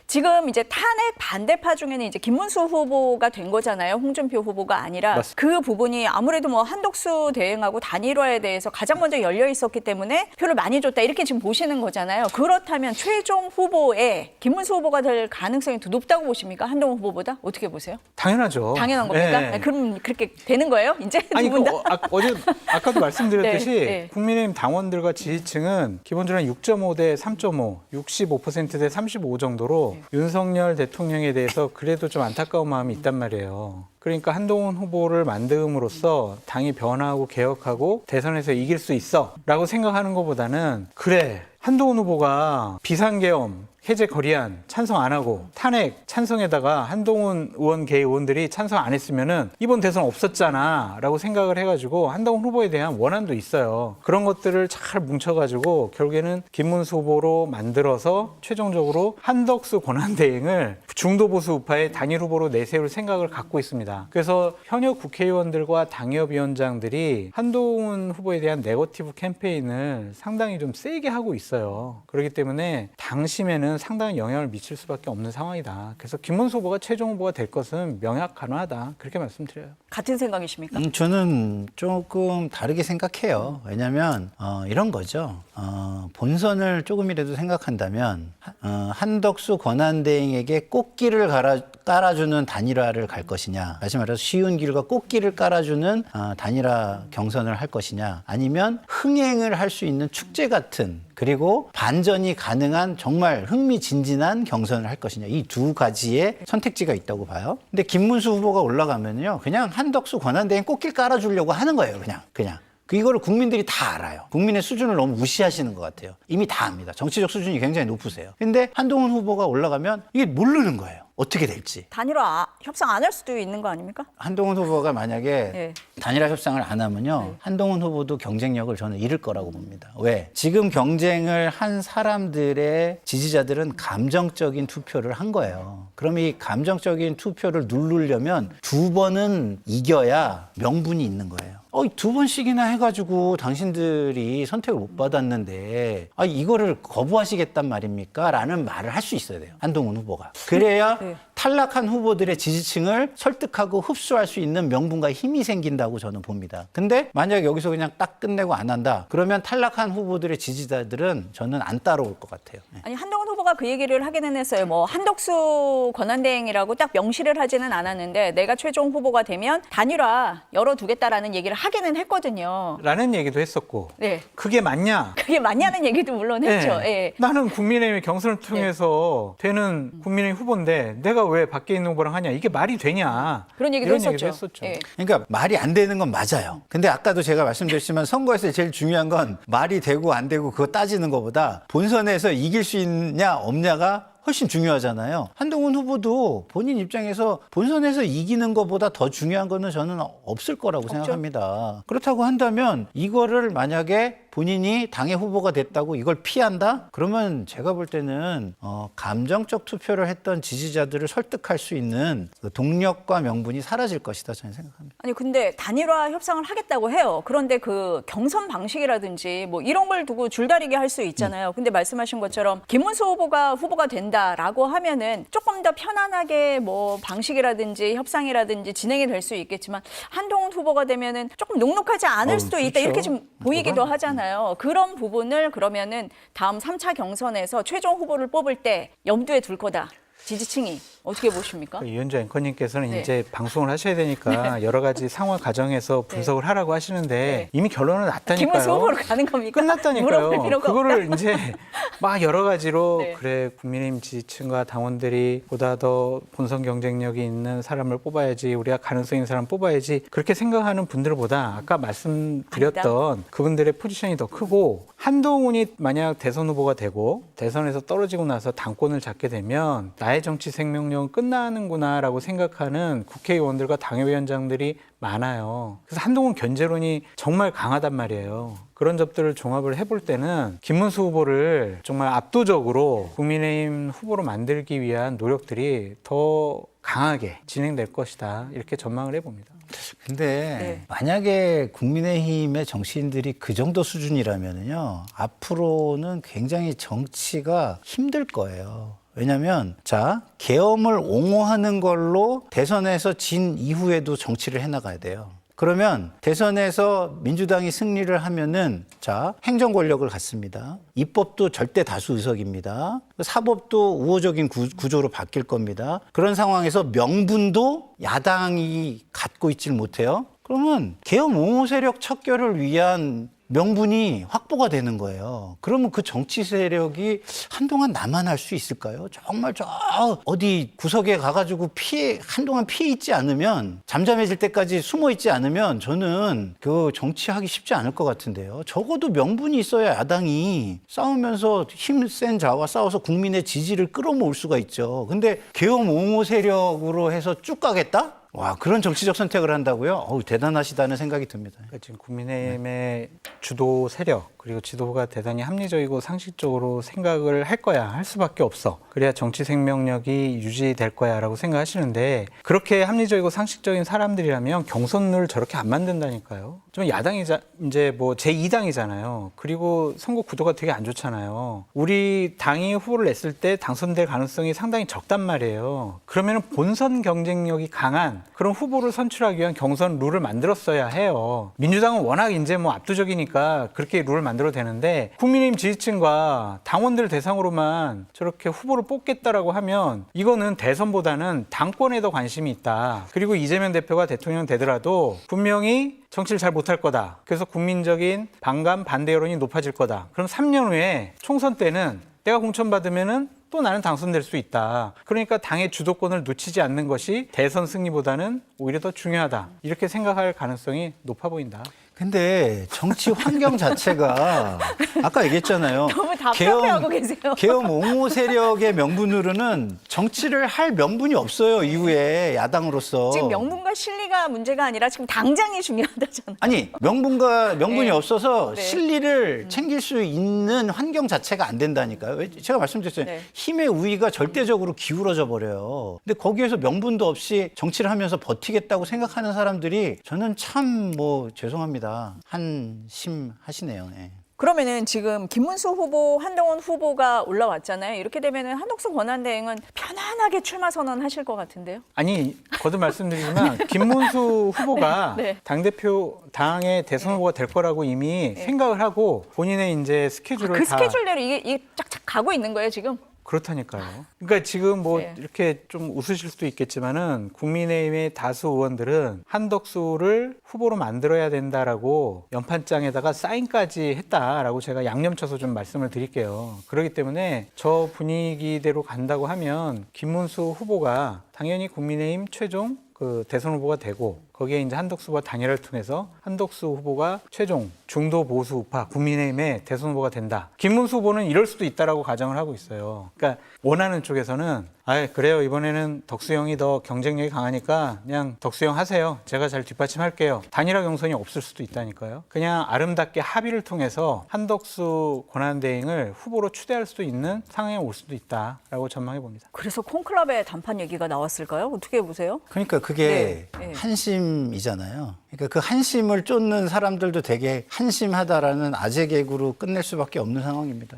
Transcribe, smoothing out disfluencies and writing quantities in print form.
지금 이제 탄핵 반대파 중에는 이제 김문수 후보가 된 거잖아요. 홍준표 후보가 아니라. 맞습니다. 그 부분이 아무래도 뭐 한덕수 대행하고 단일화에 대해서 가장 먼저 열려 있었기 때문에 표를 많이 줬다 이렇게 지금 보시는 거잖아요. 그렇다면 최종 후보에 김문수 후보가 될 가능성이 더 높다고 보십니까? 한동훈 후보보다? 어떻게 보세요? 당연하죠. 당연한 겁니까? 네. 그럼 그렇게 되는 거예요? 이제 아니, 두 분 다? 어제 아까도 말씀드렸듯이 네, 네. 국민의힘 당원들과 지지층은 기본적으로 6.5 대 3.5, 65% 대 35 정도로 윤석열 대통령에 대해서 그래도 좀 안타까운 마음이 있단 말이에요. 그러니까 한동훈 후보를 만듦으로써 당이 변화하고 개혁하고 대선에서 이길 수 있어 라고 생각하는 것보다는 그래, 한동훈 후보가 비상계엄 해제 거리안 찬성 안 하고 탄핵 찬성에다가 한동훈 의원 계 의원들이 찬성 안 했으면은 이번 대선 없었잖아 라고 생각을 해가지고 한동훈 후보에 대한 원한도 있어요. 그런 것들을 잘 뭉쳐가지고 결국에는 김문수 후보로 만들어서 최종적으로 한덕수 권한대행을 중도보수 우파의 단일 후보로 내세울 생각을 갖고 있습니다. 그래서 현역 국회의원들과 당협위원장들이 한동훈 후보에 대한 네거티브 캠페인을 상당히 좀 세게 하고 있어요. 그렇기 때문에 당심에는 상당히 영향을 미칠 수밖에 없는 상황이다. 그래서 김문수 후보가 최종 후보가 될 것은 명확하다. 그렇게 말씀드려요. 같은 생각이십니까? 저는 조금 다르게 생각해요. 왜냐하면 이런 거죠. 본선을 조금이라도 생각한다면 한덕수 권한대행에게 꽃길을 깔아주는 단일화를 갈 것이냐, 다시 말해서 쉬운 길과 꽃길을 깔아주는 단일화 경선을 할 것이냐, 아니면 흥행을 할 수 있는 축제 같은, 그리고 반전이 가능한 정말 흥미진진한 경선을 할 것이냐, 이 두 가지의 선택지가 있다고 봐요. 근데 김문수 후보가 올라가면요, 그냥 한덕수 권한대행 꽃길 깔아주려고 하는 거예요. 그냥. 이거를 국민들이 다 알아요. 국민의 수준을 너무 무시하시는 것 같아요. 이미 다 압니다. 정치적 수준이 굉장히 높으세요. 근데 한동훈 후보가 올라가면 이게 모르는 거예요. 어떻게 될지. 단일화 협상 안 할 수도 있는 거 아닙니까? 한동훈 후보가 만약에 네. 단일화 협상을 안 하면요, 한동훈 후보도 경쟁력을 저는 잃을 거라고 봅니다. 왜? 지금 경쟁을 한 사람들의 지지자들은 감정적인 투표를 한 거예요. 그럼 이 감정적인 투표를 누르려면 두 번은 이겨야 명분이 있는 거예요. 두 번씩이나 해가지고 당신들이 선택을 못 받았는데 이거를 거부하시겠단 말입니까? 라는 말을 할 수 있어야 돼요. 한동훈 후보가. 그래야 네. 탈락한 후보들의 지지층을 설득하고 흡수할 수 있는 명분과 힘이 생긴다고 저는 봅니다. 근데 만약 여기서 그냥 딱 끝내고 안 한다, 그러면 탈락한 후보들의 지지자들은 저는 안 따라올 것 같아요. 네. 아니 한동훈 후보가 그 얘기를 하기는 했어요. 뭐 한덕수 권한대행이라고 딱 명시를 하지는 않았는데 내가 최종 후보가 되면 단일화 열어두겠다라는 얘기를 하기는 했거든요. 라는 얘기도 했었고 네. 그게 맞냐? 그게 맞냐는 얘기도 물론 했죠. 예. 나는 국민의힘의 경선을 통해서 되는 국민의힘 후보인데 내가 왜 밖에 있는 후보랑 하냐? 이게 말이 되냐? 그런 얘기도 이런 했었죠. 얘기도 했었죠. 예. 그러니까 말이 안 되는 건 맞아요. 근데 아까도 제가 말씀드렸지만 선거에서 제일 중요한 건 말이 되고 안 되고 그거 따지는 것보다 본선에서 이길 수 있냐 없냐가 훨씬 중요하잖아요. 한동훈 후보도 본인 입장에서 본선에서 이기는 것보다 더 중요한 거는 저는 없을 거라고 생각합니다. 그렇다고 한다면 이거를 만약에 본인이 당의 후보가 됐다고 이걸 피한다? 그러면 제가 볼 때는 감정적 투표를 했던 지지자들을 설득할 수 있는 그 동력과 명분이 사라질 것이다 저는 생각합니다. 아니 근데 단일화 협상을 하겠다고 해요. 그런데 그 경선 방식이라든지 뭐 이런 걸 두고 줄다리기 할 수 있잖아요. 근데 말씀하신 것처럼 김문수 후보가 된다라고 하면은 조금 더 편안하게 뭐 방식이라든지 협상이라든지 진행이 될 수 있겠지만 한동훈 후보가 되면은 조금 녹록하지 않을 수도 있다. 그렇죠. 이렇게 좀 보이기도 하잖아요. 그런 부분을 그러면은 다음 3차 경선에서 최종 후보를 뽑을 때 염두에 둘 거다. 지지층이 어떻게 보십니까? 이현주 앵커님께서는 네. 이제 방송을 하셔야 되니까 여러 가지 상황 과정에서 분석을 하라고 하시는데 네. 이미 결론은 났다니까요. 김문수 후보로 가는 겁니까? 끝났다니까요. 물어볼 필요가 그거를 없다. 이제 막 여러 가지로 네. 그래 국민의힘 지지층과 당원들이 보다 더 본선 경쟁력이 있는 사람을 뽑아야지, 우리가 가능성 있는 사람 뽑아야지 그렇게 생각하는 분들보다 아까 말씀드렸던 그분들의 포지션이 더 크고, 한동훈이 만약 대선 후보가 되고 대선에서 떨어지고 나서 당권을 잡게 되면 나의 정치 생명력은 끝나는구나라고 생각하는 국회의원들과 당협위원장들이 많아요. 그래서 한동훈 견제론이 정말 강하단 말이에요. 그런 점들을 종합을 해볼 때는 김문수 후보를 정말 압도적으로 국민의힘 후보로 만들기 위한 노력들이 더 강하게 진행될 것이다. 이렇게 전망을 해봅니다. 근데 네. 만약에 국민의힘의 정치인들이 그 정도 수준이라면요, 앞으로는 굉장히 정치가 힘들 거예요. 왜냐하면 자 계엄을 옹호하는 걸로 대선에서 진 이후에도 정치를 해나가야 돼요. 그러면 대선에서 민주당이 승리를 하면은 자 행정 권력을 갖습니다. 입법도 절대 다수 의석입니다. 사법도 우호적인 구조로 바뀔 겁니다. 그런 상황에서 명분도 야당이 갖고 있질 못해요. 그러면 계엄 옹호 세력 척결을 위한 명분이 확보가 되는 거예요. 그러면 그 정치 세력이 한동안 남아날 수 있을까요? 정말 저 어디 구석에 가가지고 한동안 피해 있지 않으면, 잠잠해질 때까지 숨어 있지 않으면 저는 그 정치하기 쉽지 않을 것 같은데요. 적어도 명분이 있어야 야당이 싸우면서 힘센 자와 싸워서 국민의 지지를 끌어모을 수가 있죠. 근데 계엄 옹호 세력으로 해서 쭉 가겠다? 와, 그런 정치적 선택을 한다고요? 어우, 대단하시다는 생각이 듭니다. 그러니까 지금 국민의힘의 주도 세력 그리고 지도부가 대단히 합리적이고 상식적으로 생각을 할 거야, 할 수밖에 없어. 그래야 정치 생명력이 유지될 거야라고 생각하시는데, 그렇게 합리적이고 상식적인 사람들이라면 경선을 저렇게 안 만든다니까요. 좀 야당이 이제 뭐 제2당이잖아요. 그리고 선거 구도가 되게 안 좋잖아요. 우리 당이 후보를 냈을 때 당선될 가능성이 상당히 적단 말이에요. 그러면 본선 경쟁력이 강한 그런 후보를 선출하기 위한 경선 룰을 만들었어야 해요. 민주당은 워낙 이제 뭐 압도적이니까 그렇게 룰을 만들어도 되는데, 국민의힘 지지층과 당원들 대상으로만 저렇게 후보를 뽑겠다라고 하면 이거는 대선보다는 당권에 더 관심이 있다. 그리고 이재명 대표가 대통령 되더라도 분명히 정치를 잘 못할 거다. 그래서 국민적인 반감, 반대 여론이 높아질 거다. 그럼 3년 후에 총선 때는 내가 공천받으면은 또 나는 당선될 수 있다. 그러니까 당의 주도권을 놓치지 않는 것이 대선 승리보다는 오히려 더 중요하다. 이렇게 생각할 가능성이 높아 보인다. 근데 정치 환경 자체가 아까 얘기했잖아요. 너무 답답해하고 계세요. 계엄 옹호 세력의 명분으로는 정치를 할 명분이 없어요. 이후에 야당으로서. 지금 명분과 실리가 문제가 아니라 지금 당장이 중요하다잖아요. 아니 명분이 네. 없어서 네. 실리를 챙길 수 있는 환경 자체가 안 된다니까요. 제가 말씀드렸잖아요. 네. 힘의 우위가 절대적으로 기울어져 버려요. 근데 거기에서 명분도 없이 정치를 하면서 버티겠다고 생각하는 사람들이 저는 참 뭐 죄송합니다. 한심하시네요. 네. 그러면은 지금 김문수 후보, 한동훈 후보가 올라왔잖아요. 이렇게 되면은 한덕수 권한대행은 편안하게 출마 선언하실 것 같은데요. 아니, 거듭 말씀드리지만 김문수 후보가 네. 당의 대선 후보가 될 거라고 이미 생각을 하고 본인의 이제 스케줄을 그 다 스케줄대로 이게 쫙쫙 가고 있는 거예요, 지금? 그렇다니까요. 그러니까 지금 뭐 네. 이렇게 좀 웃으실 수도 있겠지만은 국민의힘의 다수 의원들은 한덕수를 후보로 만들어야 된다라고 연판장에다가 사인까지 했다라고 제가 양념쳐서 좀 말씀을 드릴게요. 그렇기 때문에 저 분위기대로 간다고 하면 김문수 후보가 당연히 국민의힘 최종 그 대선 후보가 되고, 거기에 이제 한덕수 후보가 단일화를 통해서 한덕수 후보가 최종 중도 보수 우파 국민의힘의 대선 후보가 된다. 김문수 후보는 이럴 수도 있다라고 가정을 하고 있어요. 그러니까 원하는 쪽에서는 그래요, 이번에는 덕수형이 더 경쟁력이 강하니까 그냥 덕수형 하세요. 제가 잘 뒷받침할게요. 단일화 경선이 없을 수도 있다니까요. 그냥 아름답게 합의를 통해서 한덕수 권한대행을 후보로 추대할 수도 있는 상황에 올 수도 있다라고 전망해 봅니다. 그래서 콩클럽의 단판 얘기가 나왔을까요? 어떻게 보세요? 그러니까 그게 네, 네. 한심이잖아요. 그러니까 그 한심을 쫓는 사람들도 되게 한심하다라는 아재 개그로 끝낼 수밖에 없는 상황입니다.